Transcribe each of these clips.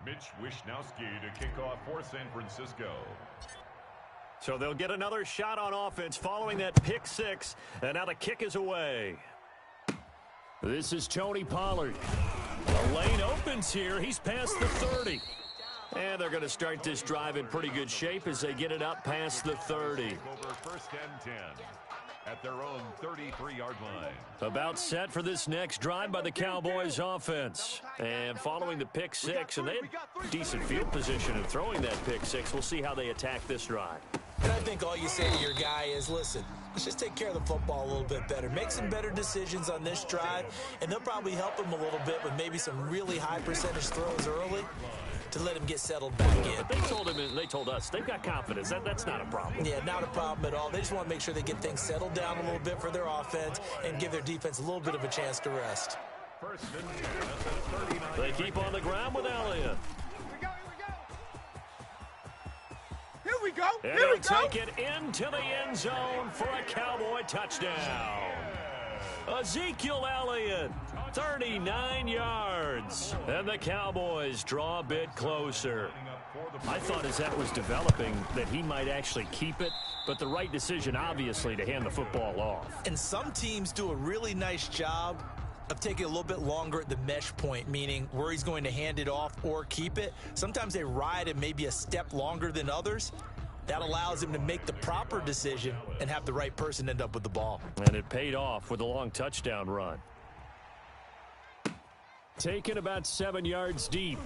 Mitch Wishnowsky to kick off for San Francisco. So they'll get another shot on offense following that pick six, and now the kick is away. This is Tony Pollard. The lane opens here. He's past the 30. And they're going to start this drive in pretty good shape as they get it up past the 30. Over first and 10 at their own 33-yard line. About set for this next drive by the Cowboys offense. And following the pick six, and they had decent field position in throwing that pick six. We'll see how they attack this drive. And I think all you say to your guy is, listen, let's just take care of the football a little bit better. Make some better decisions on this drive, and they'll probably help him a little bit with maybe some really high percentage throws early to let him get settled back in. But they told him, and they told us, they've got confidence. That's not a problem. Yeah, not a problem at all. They just want to make sure they get things settled down a little bit for their offense and give their defense a little bit of a chance to rest. First and 10 at the 39. They keep on the ground with Elliott. Here we go. And Here we he'll go. take it into the end zone for a Cowboy touchdown. Ezekiel Elliott, 39 yards. And the Cowboys draw a bit closer. I thought as that was developing that he might actually keep it, but the right decision, obviously, to hand the football off. And some teams do a really nice job of taking a little bit longer at the mesh point, meaning where he's going to hand it off or keep it. Sometimes they ride it maybe a step longer than others. That allows him to make the proper decision and have the right person end up with the ball. And it paid off with a long touchdown run. Taken about 7 yards deep.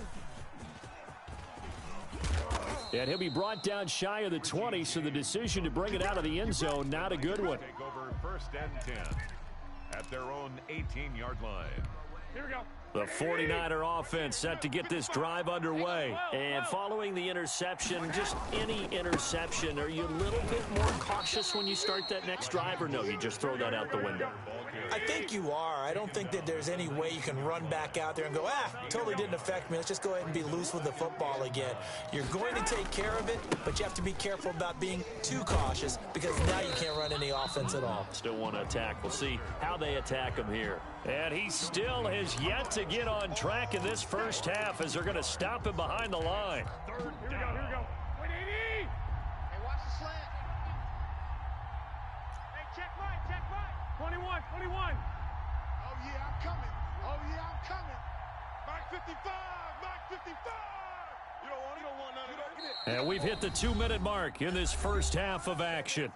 And he'll be brought down shy of the 20, so the decision to bring it out of the end zone, not a good one. Take over first and 10 at their own 18-yard line. Here we go. The 49er offense set to get this drive underway. And following the interception, just any interception, are you a little bit more cautious when you start that next drive, or no, you just throw that out the window? I think you are. I don't think that there's any way you can run back out there and go, totally didn't affect me. Let's just go ahead and be loose with the football again. You're going to take care of it, but you have to be careful about being too cautious because now you can't run any offense at all. Still want to attack. We'll see how they attack him here. And he still has yet to get on track in this first half as they're going to stop him behind the line. Here we go. Here we go. Wait, 80. Hey, watch the slant. Hey, check right. 21. Oh, yeah, I'm coming. Mark 55. You don't want none of that. And we've hit the 2-minute mark in this first half of action.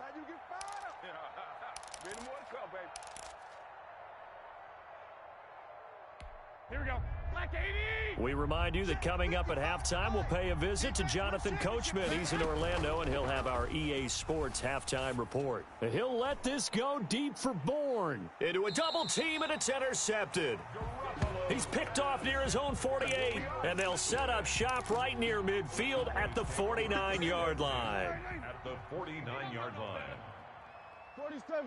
Here we go. Black 80. We remind you that coming up at halftime, we'll pay a visit to Jonathan Coachman. He's in Orlando, and he'll have our EA Sports halftime report. He'll let this go deep for Bourne. Into a double team, and it's intercepted. He's picked off near his own 48, and they'll set up shop right near midfield at the 49-yard line. At the 49-yard line. 47.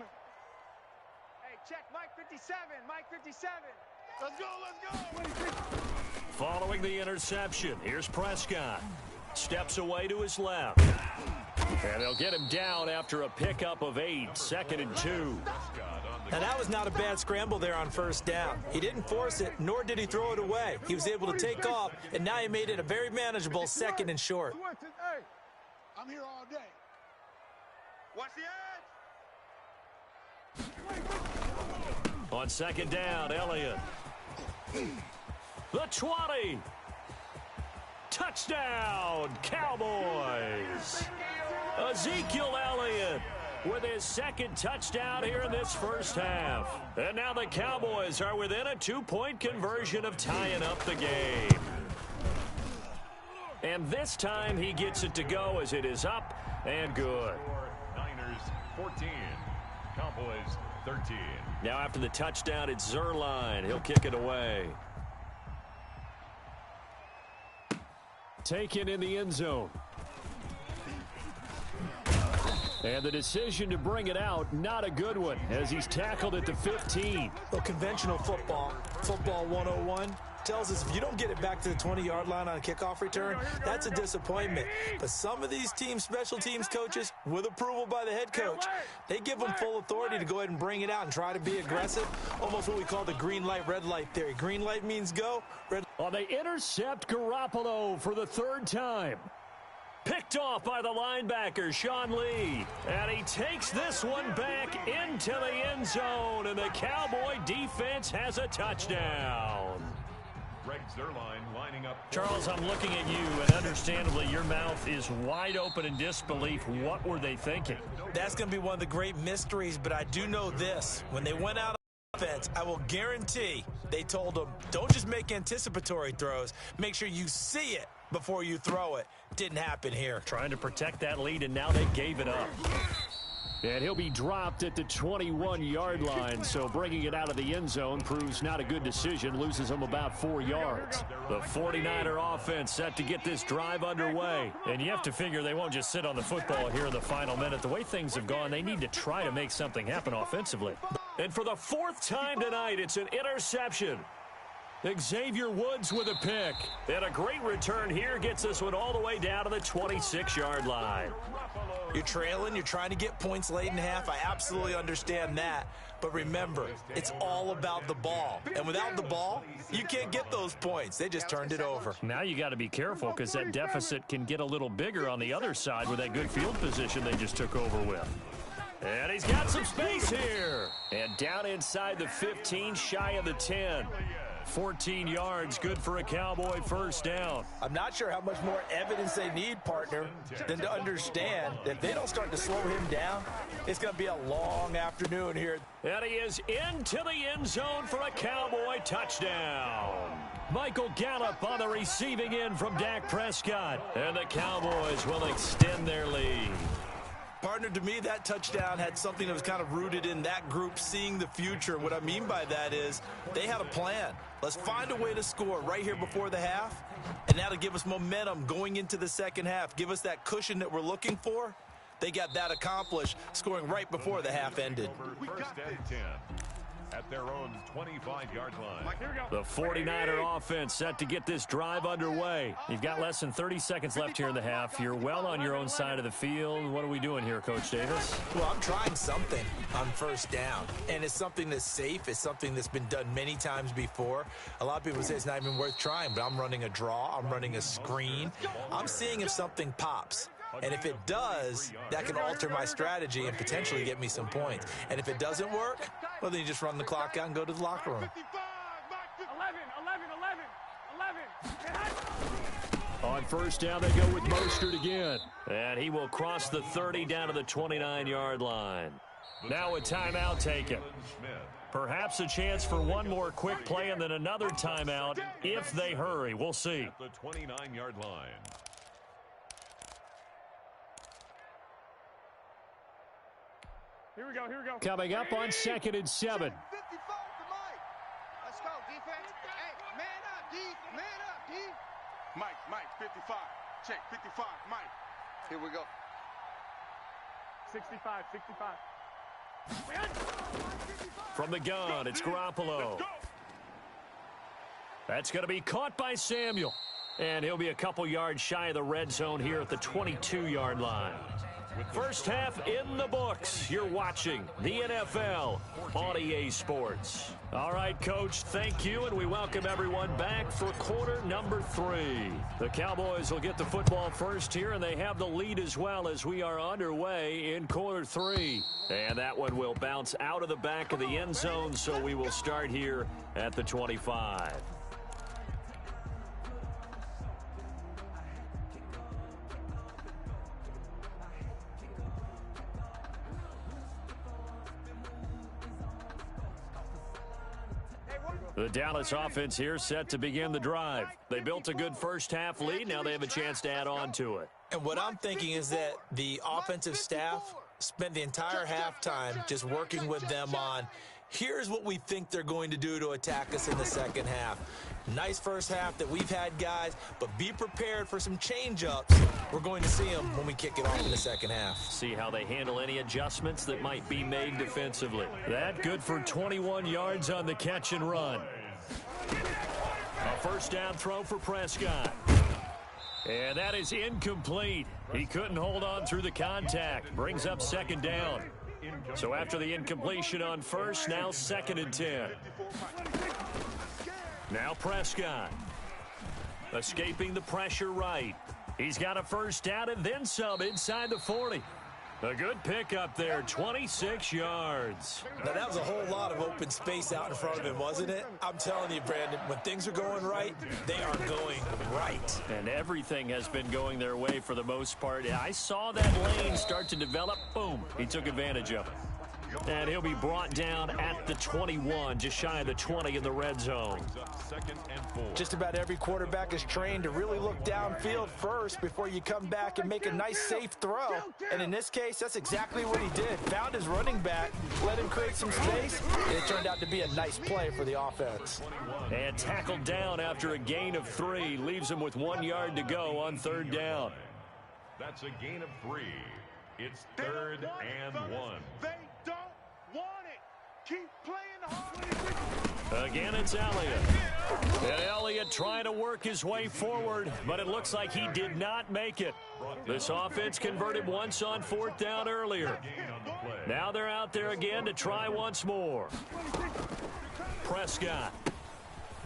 Hey, check Mike 57. Mike 57. Let's go. Following the interception, here's Prescott. Steps away to his left. And they'll get him down after a pickup of 8, 2nd and 2. Now, that was not a bad scramble there on first down. He didn't force it, nor did he throw it away. He was able to take off, and now he made it a very manageable 2nd and short. Hey, I'm here all day. Watch the edge. On 2nd down, Elliott. The 20. Touchdown, Cowboys. Ezekiel Elliott with his 2nd touchdown here in this first half. And now the Cowboys are within a 2-point conversion of tying up the game. And this time he gets it to go as it is up and good. Niners 14, Cowboys 13. Now after the touchdown, it's Zuerlein. He'll kick it away. Taken in the end zone. And the decision to bring it out, not a good one, as he's tackled at the 15. Well, conventional football 101, tells us if you don't get it back to the 20-yard line on a kickoff return, that's a disappointment. But some of these teams, special teams coaches, with approval by the head coach, they give them full authority to go ahead and bring it out and try to be aggressive, almost what we call the green light, red light theory. Green light means go, red They intercept Garoppolo for the third time. Picked off by the linebacker, Sean Lee. And he takes this one back into the end zone, and the Cowboy defense has a touchdown. Greg Zuerlein lining up. Charles, I'm looking at you, and understandably, your mouth is wide open in disbelief. What were they thinking? That's going to be one of the great mysteries, but I do know this. When they went out on offense, I will guarantee they told them, don't just make anticipatory throws. Make sure you see it before you throw it. Didn't happen here. Trying to protect that lead, and now they gave it up. And he'll be dropped at the 21-yard line, so bringing it out of the end zone proves not a good decision, loses him about 4 yards. The 49er offense set to get this drive underway. And you have to figure they won't just sit on the football here in the final minute. The way things have gone, they need to try to make something happen offensively. And for the 4th time tonight, it's an interception. Xavier Woods with a pick. And a great return here gets this one all the way down to the 26-yard line. You're trailing. You're trying to get points late in half. I absolutely understand that. But remember, it's all about the ball. And without the ball, you can't get those points. They just turned it over. Now you got to be careful because that deficit can get a little bigger on the other side with that good field position they just took over with. And he's got some space here. And down inside the 15, shy of the 10. 14 yards, good for a Cowboy first down. I'm not sure how much more evidence they need, partner, than to understand that if they don't start to slow him down, it's going to be a long afternoon here. And he is into the end zone for a Cowboy touchdown. Michael Gallup on the receiving end from Dak Prescott. And the Cowboys will extend their lead. Partner, to me, that touchdown had something that was kind of rooted in that group seeing the future. What I mean by that is they had a plan. Let's find a way to score right here before the half, and that'll give us momentum going into the second half. Give us that cushion that we're looking for. They got that accomplished, scoring right before the half ended. First and 10 at their own 25-yard line. The 49er offense set to get this drive underway. You've got less than 30 seconds left here in the half. You're well on your own side of the field. What are we doing here, Coach Davis? Well, I'm trying something on first down, and it's something that's safe. It's something that's been done many times before. A lot of people say it's not even worth trying, but I'm running a draw. I'm running a screen. I'm seeing if something pops. And if it does, that can alter my strategy and potentially get me some points. And if it doesn't work, well, then you just run the clock out and go to the locker room. 11. On first down, they go with Mostert again. And he will cross the 30 down to the 29-yard line. Now a timeout taken. Perhaps a chance for one more quick play and then another timeout if they hurry. We'll see. At the 29-yard line. Here we go. Coming up on 2nd and 7. 55 to Mike. Let's go, defense. Hey, man up, D. Man up, D. Mike, 55. Check, 55, Mike. Here we go. 65. From the gun, it's Garoppolo. That's going to be caught by Samuel. And he'll be a couple yards shy of the red zone here at the 22-yard line. First half in the books. You're watching the NFL on EA Sports. All right, Coach, thank you, and we welcome everyone back for quarter number 3. The Cowboys will get the football first here, and they have the lead as well as we are underway in quarter 3. And that one will bounce out of the back of the end zone, so we will start here at the 25. The Dallas offense here set to begin the drive. They built a good first half lead. Now they have a chance to add on to it. And what I'm thinking is that the offensive staff spent the entire halftime just working with them on, here's what we think they're going to do to attack us in the second half. Nice first half that we've had, guys, but be prepared for some change-ups. We're going to see them when we kick it off in the second half. See how they handle any adjustments that might be made defensively. That good for 21 yards on the catch and run. A first down throw for Prescott. And that is incomplete. He couldn't hold on through the contact. Brings up second down. So after the incompletion on first, now 2nd and 10. Now Prescott. escaping the pressure right. He's got a first down and then some inside the 40. A good pickup there, 26 yards. Now, that was a whole lot of open space out in front of him, wasn't it? I'm telling you, Brandon, when things are going right, they are going right. And everything has been going their way for the most part. I saw that lane start to develop. Boom. He took advantage of it. And he'll be brought down at the 21, just shy of the 20 in the red zone. Just about every quarterback is trained to really look downfield first before you come back and make a nice, safe throw. And in this case, that's exactly what he did. Found his running back, let him create some space, and it turned out to be a nice play for the offense. And tackled down after a gain of 3. Leaves him with 1 yard to go on third down. That's a gain of 3. It's third and 1. They don't want it. Keep playing hard. Again, it's Elliott. And Elliott trying to work his way forward, but it looks like he did not make it. This offense converted once on fourth down earlier. Now they're out there again to try once more. Prescott.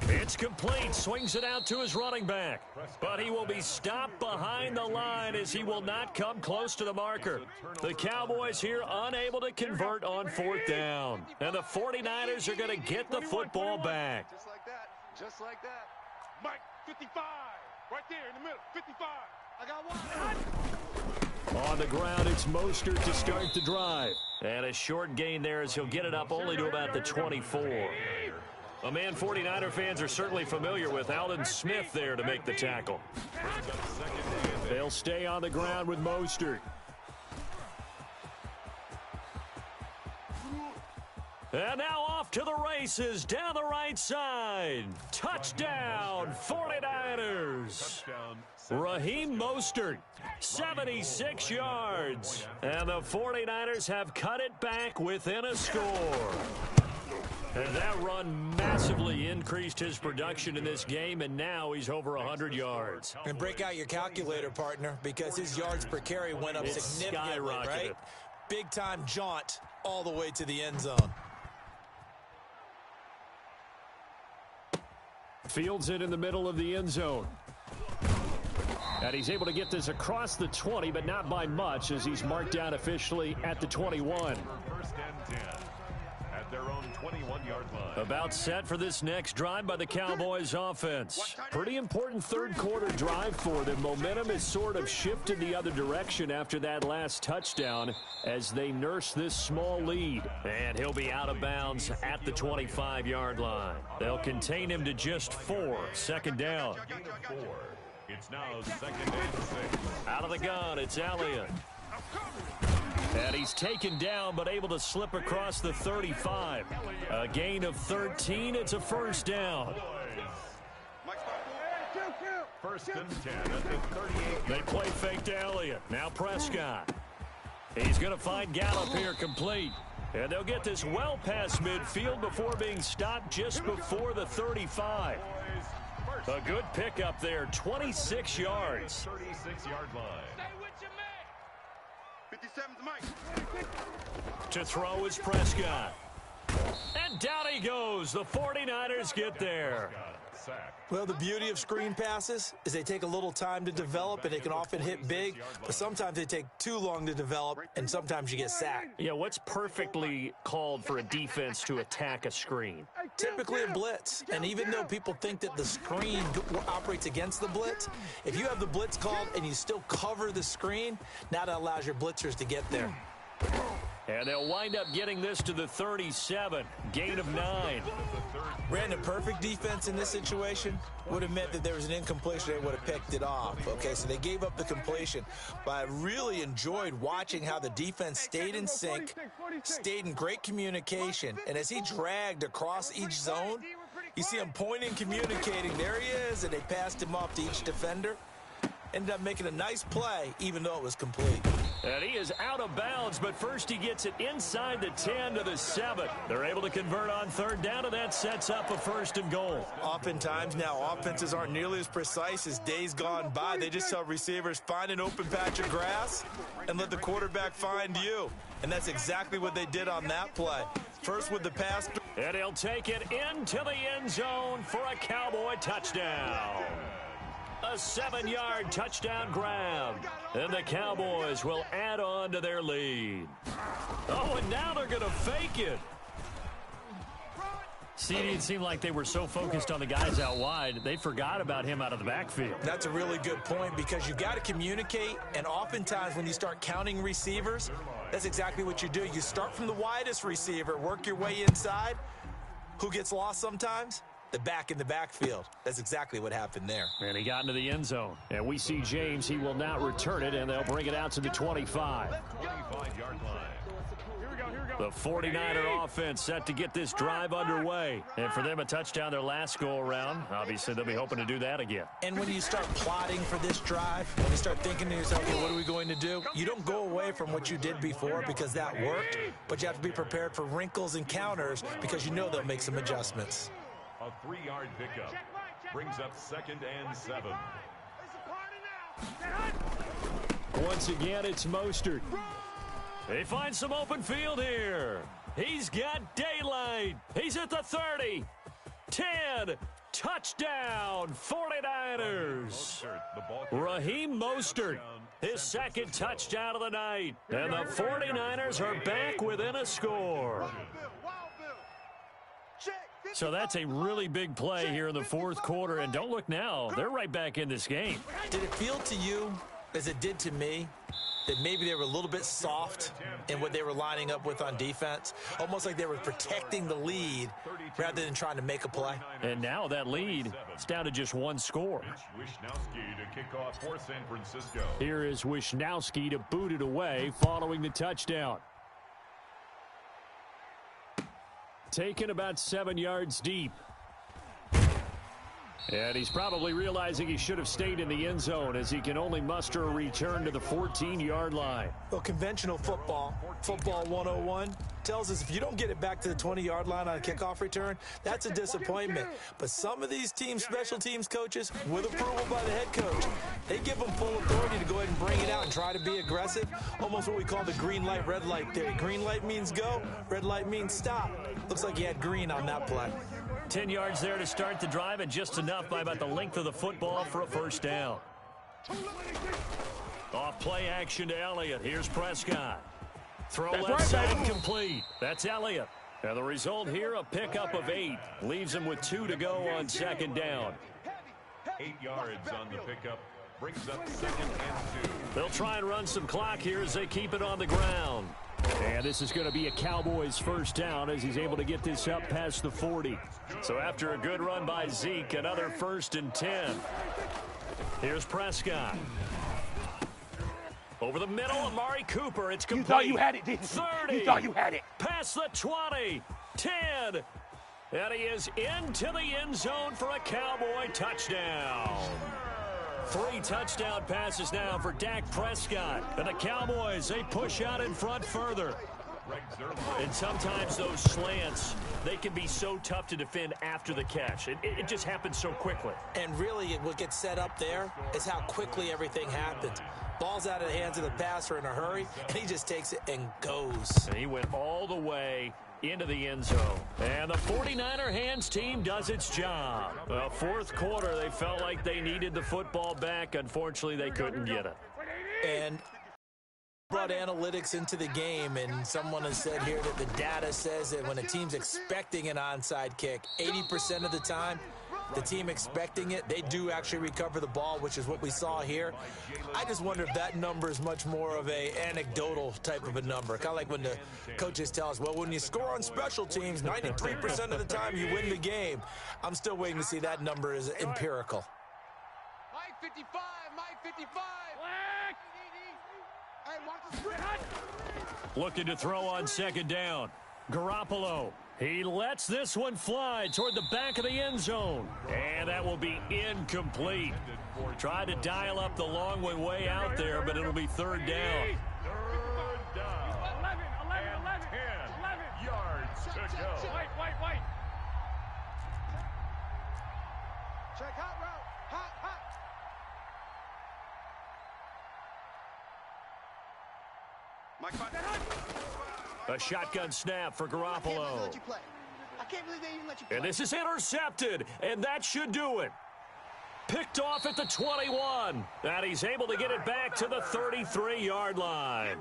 It's complete. Swings it out to his running back. But he will be stopped behind the line as he will not come close to the marker. The Cowboys here unable to convert on fourth down. And the 49ers are going to get the football back. Just like that. Just like that. Mike, 55. Right there in the middle. 55. I got one. On the ground, it's Mostert to start the drive. And a short gain there as he'll get it up only to about the 24. A man 49er fans are certainly familiar with. Aldon Smith there to make the tackle. They'll stay on the ground with Mostert. And now off to the races down the right side. Touchdown, 49ers. Raheem Mostert, 76 yards. And the 49ers have cut it back within a score. And that run massively increased his production in this game, and now he's over 100 yards. And break out your calculator, partner, because his yards per carry went up significantly, right? Big-time jaunt all the way to the end zone. Fields it in the middle of the end zone. And he's able to get this across the 20, but not by much, as he's marked down officially at the 21. First and 10 at their own 21-yard line. About set for this next drive by the Cowboys offense. Pretty important third quarter drive for them. Momentum has sort of shifted the other direction after that last touchdown as they nurse this small lead. And he'll be out of bounds at the 25-yard line. They'll contain him to just 4. Second down. Gain of 4. It's now second and 6. Out of the gun, it's Elliott. And he's taken down, but able to slip across the 35. A gain of 13. It's a first down. First and 10 at the 38. They play fake to Elliott. Now Prescott. He's going to find Gallup here complete. And they'll get this well past midfield before being stopped just before the 35. A good pickup there, 26 yards. 36-yard line. Stay with your man. 57's Mike. To throw is Prescott. And down he goes. The 49ers get there. Sack. Well, the beauty of screen passes is they take a little time to develop, and they can often hit big, but sometimes they take too long to develop, and sometimes you get sacked. Yeah, what's perfectly called for a defense to attack a screen? Typically a blitz, and even though people think that the screen operates against the blitz, if you have the blitz called and you still cover the screen, now that allows your blitzers to get there. And they'll wind up getting this to the 37. Gain of 9. Brandon, perfect defense in this situation would have meant that there was an incompletion. They would have picked it off. Okay, so they gave up the completion. But I really enjoyed watching how the defense stayed in sync, stayed in great communication. And as he dragged across each zone, you see him pointing, communicating. There he is, and they passed him off to each defender. Ended up making a nice play, even though it was complete. And he is out of bounds, but first he gets it inside the 10 to the 7. They're able to convert on third down, and that sets up a first and goal. Oftentimes now, offenses aren't nearly as precise as days gone by. They just tell receivers, find an open patch of grass and let the quarterback find you. And that's exactly what they did on that play. First with the pass. And he'll take it into the end zone for a Cowboy touchdown. A 7-yard touchdown grab. And the Cowboys will add on to their lead. Oh, and now they're going to fake it. See, it seemed like they were so focused on the guys out wide, they forgot about him out of the backfield. That's a really good point because you've got to communicate, and oftentimes when you start counting receivers, that's exactly what you do. You start from the widest receiver, work your way inside. Who gets lost sometimes? The back in the backfield. That's exactly what happened there. And he got into the end zone. And we see James. He will not return it, and they'll bring it out to the 25. 25-yard line. The 49er offense set to get this drive underway. And for them, a touchdown their last go-around. Obviously, they'll be hoping to do that again. And when you start plotting for this drive, when you start thinking to yourself, okay, what are we going to do? You don't go away from what you did before because that worked, but you have to be prepared for wrinkles and counters because you know they'll make some adjustments. A 3-yard pickup brings up 2nd and 7. Once again, it's Mostert. They find some open field here. He's got daylight. He's at the 30. 10. Touchdown, 49ers. Raheem Mostert, his 2nd touchdown of the night. And the 49ers are back within a score. So that's a really big play here in the 4th quarter. And don't look now, they're right back in this game. Did it feel to you, as it did to me, that maybe they were a little bit soft in what they were lining up with on defense? Almost like they were protecting the lead rather than trying to make a play. And now that lead is down to just 1 score. Wishnowsky to kick off for San Francisco. Here is Wishnowsky to boot it away following the touchdown. Taken about 7 yards deep. And he's probably realizing he should have stayed in the end zone as he can only muster a return to the 14-yard line. Well, conventional football 101, tells us if you don't get it back to the 20-yard line on a kickoff return, that's a disappointment. But some of these teams, special teams coaches, with approval by the head coach, they give them full authority to go ahead and bring it out and try to be aggressive. Almost what we call the green light, red light theory. Green light means go, red light means stop. Looks like he had green on that play. 10 yards there to start the drive, and just enough by about the length of the football for a first down. Off play action to Elliott. Here's Prescott. Throw left side complete. That's Elliott. And the result here, a pickup of 8. Leaves him with 2 to go on 2nd down. 8 yards on the pickup. Brings up 2nd and 2. They'll try and run some clock here as they keep it on the ground. And this is going to be a Cowboys first down as he's able to get this up past the 40. So after a good run by Zeke, another 1st and 10. Here's Prescott. Over the middle, Amari Cooper. It's complete. You thought you had it, didn't you? 30. You thought you had it. Past the 20. 10. And he is into the end zone for a Cowboy touchdown. 3 touchdown passes now for Dak Prescott. And the Cowboys, they push out in front further. And sometimes those slants, they can be so tough to defend after the catch. It just happens so quickly. And really, what gets set up there is how quickly everything happens. Ball's out of the hands of the passer in a hurry, and he just takes it and goes. And he went all the way into the end zone. And the 49er hands team does its job. Well, 4th quarter, they felt like they needed the football back. Unfortunately, they couldn't get it. And brought analytics into the game, and someone has said here that the data says that when a team's expecting an onside kick, 80% of the time, the team expecting it, they do actually recover the ball, which is what we saw here. I just wonder if that number is much more of a anecdotal type of a number. Kind of like when the coaches tell us, well, when you score on special teams, 93% of the time you win the game. I'm still waiting to see that number is empirical. Mike 55, Mike 55. Hey, watch the screen. Looking to throw on 2nd down. Garoppolo. He lets this one fly toward the back of the end zone. And that will be incomplete. Tried to dial up the long one way out there, but it'll be 3rd down. 3rd down. 11 and 10 yards to go. White. Check hot route. Hot. Mike, A shotgun snap for Garoppolo. I can't believe they even let you play. And this is intercepted, and that should do it. Picked off at the 21. And he's able to get it back to the 33-yard line.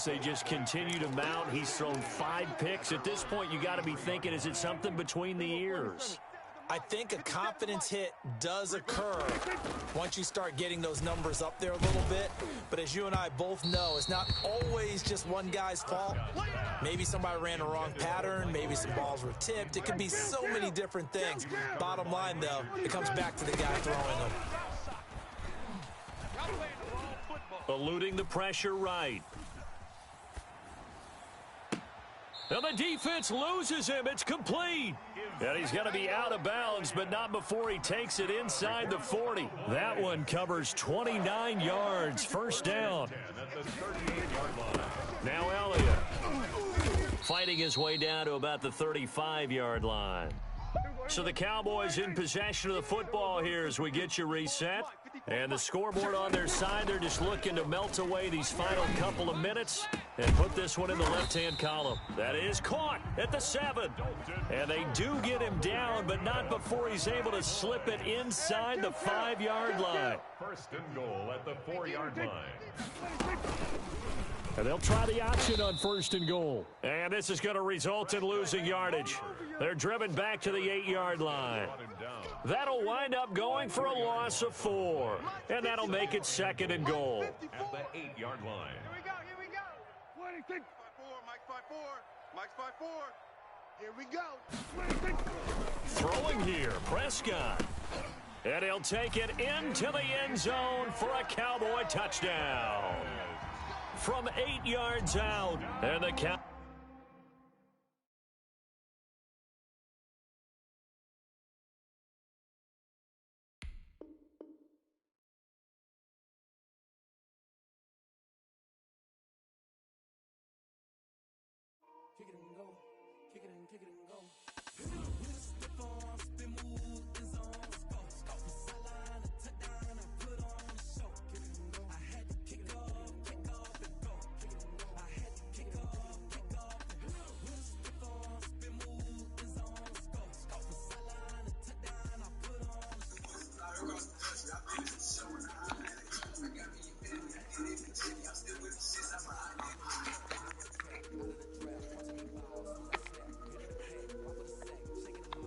They just continue to mount. He's thrown 5 picks. At this point, you got to be thinking, is it something between the ears? I think a confidence hit does occur once you start getting those numbers up there a little bit. But as you and I both know, it's not always just one guy's fault. Maybe somebody ran the wrong pattern. Maybe some balls were tipped. It could be so many different things. Bottom line, though, it comes back to the guy throwing them. Eluding the pressure right. And the defense loses him. It's complete. And he's going to be out of bounds, but not before he takes it inside the 40. That one covers 29 yards. First down. Now Elliott fighting his way down to about the 35-yard line. So the Cowboys in possession of the football here as we get you reset. And the scoreboard on their side, they're just looking to melt away these final couple of minutes and put this one in the left-hand column. That is caught at the 7. And they do get him down, but not before he's able to slip it inside the 5-yard line. First and goal at the 4-yard line. And they'll try the option on first and goal. And this is going to result in losing yardage. They're driven back to the 8-yard line. That'll wind up going for a loss of 4. And that'll make it second and goal. At the 8-yard line. Here we go. 5-4, Mike 5-4. Mike's 5-4. Here we go. Throwing here, Prescott. And he'll take it into the end zone for a Cowboy touchdown. From 8 yards out. And the count. Kick it and go. Kick it and go.